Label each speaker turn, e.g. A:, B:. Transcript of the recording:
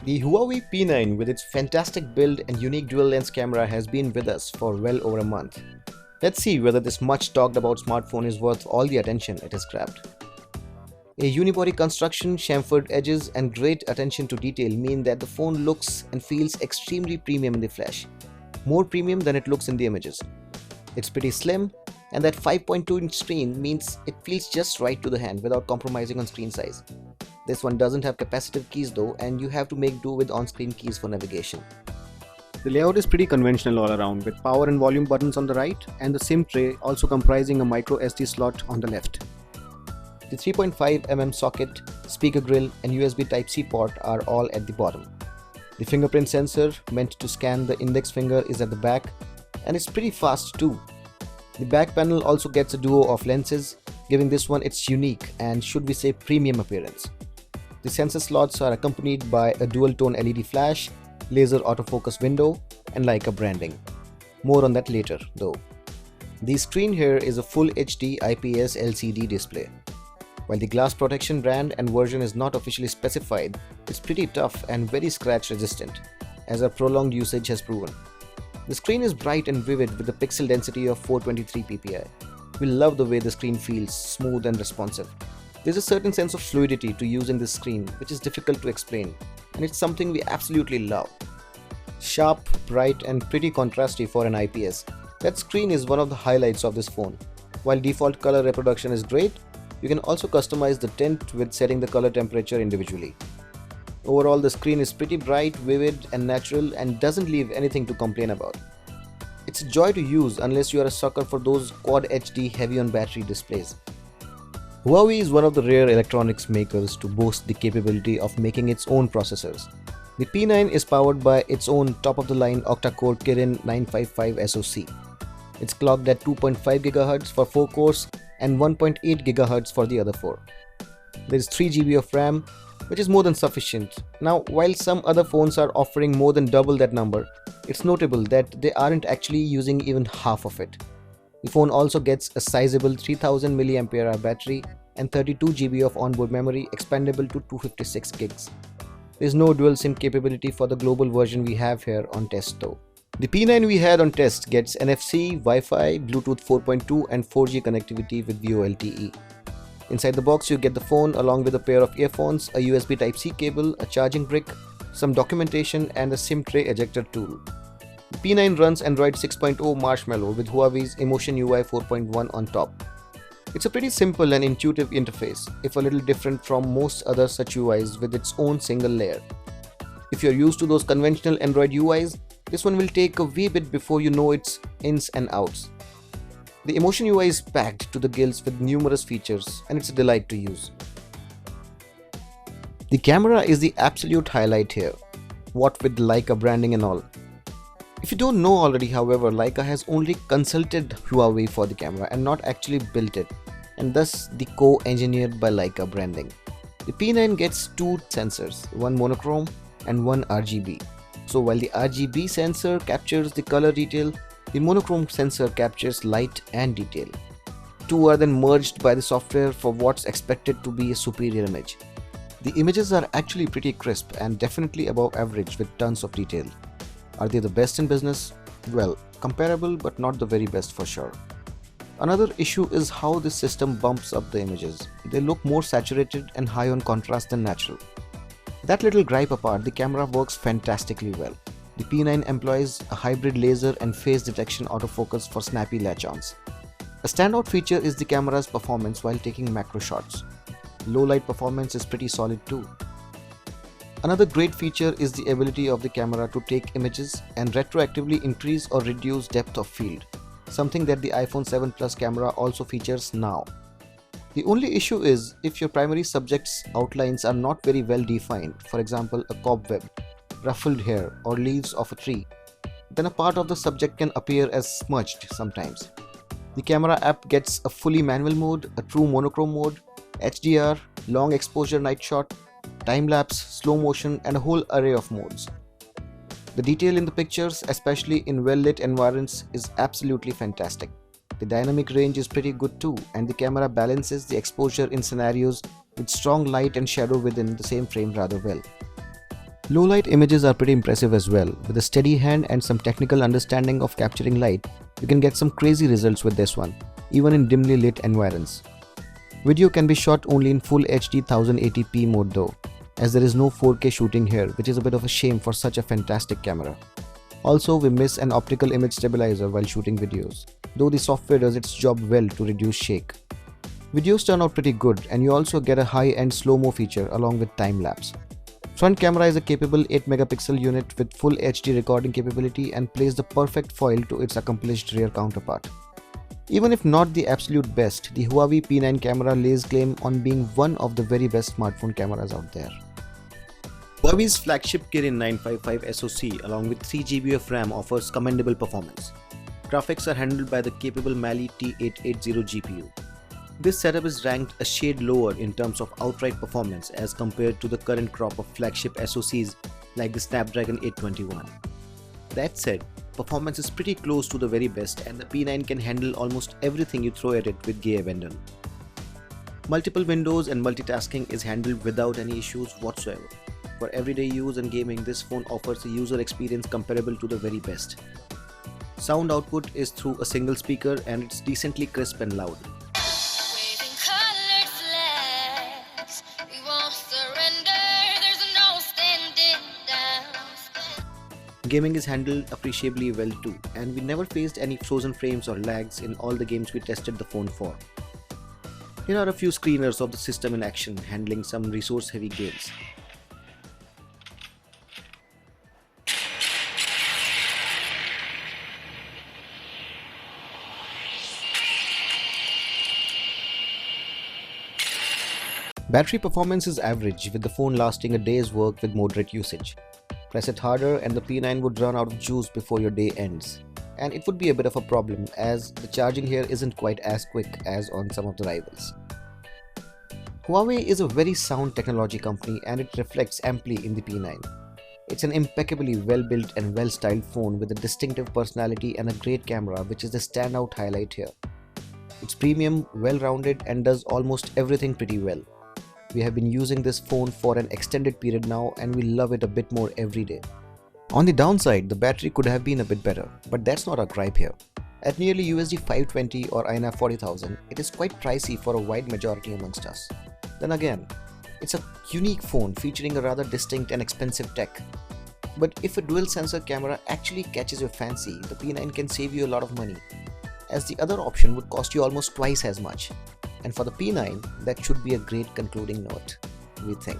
A: The Huawei P9 with its fantastic build and unique dual lens camera has been with us for well over a month. Let's see whether this much talked about smartphone is worth all the attention it has grabbed. A unibody construction, chamfered edges and great attention to detail mean that the phone looks and feels extremely premium in the flesh. More premium than it looks in the images. It's pretty slim, and that 5.2-inch screen means it feels just right to the hand without compromising on screen size. This one doesn't have capacitive keys though, and you have to make do with on-screen keys for navigation.
B: The layout is pretty conventional all around, with power and volume buttons on the right and the SIM tray also comprising a micro SD slot on the left.
A: The 3.5mm socket, speaker grill and USB Type-C port are all at the bottom. The fingerprint sensor, meant to scan the index finger, is at the back, and it's pretty fast too. The back panel also gets a duo of lenses, giving this one its unique and, should we say, premium appearance. The sensor slots are accompanied by a dual-tone LED flash, laser autofocus window and Leica branding. More on that later though. The screen here is a Full HD IPS LCD display. While the glass protection brand and version is not officially specified, it's pretty tough and very scratch resistant, as our prolonged usage has proven. The screen is bright and vivid with a pixel density of 423 ppi. We love the way the screen feels smooth and responsive. There's a certain sense of fluidity to using this screen which is difficult to explain, and it's something we absolutely love. Sharp, bright and pretty contrasty for an IPS, that screen is one of the highlights of this phone. While default color reproduction is great, you can also customize the tint with setting the color temperature individually. Overall, the screen is pretty bright, vivid and natural and doesn't leave anything to complain about. It's a joy to use unless you are a sucker for those Quad HD heavy on battery displays. Huawei is one of the rare electronics makers to boast the capability of making its own processors. The P9 is powered by its own top-of-the-line octa-core Kirin 955 SoC. It's clocked at 2.5 GHz for 4 cores and 1.8 GHz for the other 4. There is 3 GB of RAM, which is more than sufficient. Now, while some other phones are offering more than double that number, it's notable that they aren't actually using even half of it. The phone also gets a sizable 3000 mAh battery and 32 GB of onboard memory, expandable to 256 gigs. There's no dual SIM capability for the global version we have here on test though. The P9 we had on test gets NFC, Wi-Fi, Bluetooth 4.2 and 4G connectivity with VoLTE. Inside the box you get the phone along with a pair of earphones, a USB Type-C cable, a charging brick, some documentation and a SIM tray ejector tool. The P9 runs Android 6.0 Marshmallow with Huawei's Emotion UI 4.1 on top. It's a pretty simple and intuitive interface, if a little different from most other such UIs with its own single layer. If you're used to those conventional Android UIs, this one will take a wee bit before you know its ins and outs. The Emotion UI is packed to the gills with numerous features and it's a delight to use. The camera is the absolute highlight here, what with Leica branding and all. If you don't know already, however, Leica has only consulted Huawei for the camera and not actually built it, and thus the co-engineered by Leica branding. The P9 gets 2 sensors, one monochrome and one RGB. So while the RGB sensor captures the color detail, the monochrome sensor captures light and detail. Two are then merged by the software for what's expected to be a superior image. The images are actually pretty crisp and definitely above average with tons of detail. Are they the best in business? Well, comparable but not the very best for sure. Another issue is how this system bumps up the images. They look more saturated and high on contrast than natural. That little gripe apart, the camera works fantastically well. The P9 employs a hybrid laser and phase detection autofocus for snappy latch-ons. A standout feature is the camera's performance while taking macro shots. Low light performance is pretty solid too. Another great feature is the ability of the camera to take images and retroactively increase or reduce depth of field, something that the iPhone 7 Plus camera also features now. The only issue is if your primary subject's outlines are not very well defined, for example a cobweb, ruffled hair or leaves of a tree, then a part of the subject can appear as smudged sometimes. The camera app gets a fully manual mode, a true monochrome mode, HDR, long exposure night shot, time-lapse, slow motion and a whole array of modes. The detail in the pictures, especially in well-lit environments, is absolutely fantastic. The dynamic range is pretty good too, and the camera balances the exposure in scenarios with strong light and shadow within the same frame rather well. Low light images are pretty impressive as well. With a steady hand and some technical understanding of capturing light, you can get some crazy results with this one, even in dimly lit environs. Video can be shot only in full HD 1080p mode though, as there is no 4K shooting here, which is a bit of a shame for such a fantastic camera. Also, we miss an optical image stabilizer while shooting videos, though the software does its job well to reduce shake. Videos turn out pretty good, and you also get a high-end slow-mo feature along with time-lapse. Front camera is a capable 8 megapixel unit with full HD recording capability and plays the perfect foil to its accomplished rear counterpart. Even if not the absolute best, the Huawei P9 camera lays claim on being one of the very best smartphone cameras out there. Huawei's flagship Kirin 955 SoC along with 3GB of RAM offers commendable performance. Graphics are handled by the capable Mali T880 GPU. This setup is ranked a shade lower in terms of outright performance as compared to the current crop of flagship SoCs like the Snapdragon 821. That said, performance is pretty close to the very best and the P9 can handle almost everything you throw at it with gay abandon. Multiple windows and multitasking is handled without any issues whatsoever. For everyday use and gaming, this phone offers a user experience comparable to the very best. Sound output is through a single speaker and it's decently crisp and loud. Gaming is handled appreciably well too, and we never faced any frozen frames or lags in all the games we tested the phone for. Here are a few screeners of the system in action, handling some resource-heavy games. Battery performance is average, with the phone lasting a day's work with moderate usage. Press it harder and the P9 would run out of juice before your day ends. And it would be a bit of a problem as the charging here isn't quite as quick as on some of the rivals. Huawei is a very sound technology company and it reflects amply in the P9. It's an impeccably well-built and well-styled phone with a distinctive personality and a great camera, which is the standout highlight here. It's premium, well-rounded and does almost everything pretty well. We have been using this phone for an extended period now and we love it a bit more every day. On the downside, the battery could have been a bit better, but that's not our gripe here. At nearly USD 520 or INR 40,000, it is quite pricey for a wide majority amongst us. Then again, it's a unique phone featuring a rather distinct and expensive tech. But if a dual sensor camera actually catches your fancy, the P9 can save you a lot of money, as the other option would cost you almost twice as much. And for the P9, that should be a great concluding note, we think.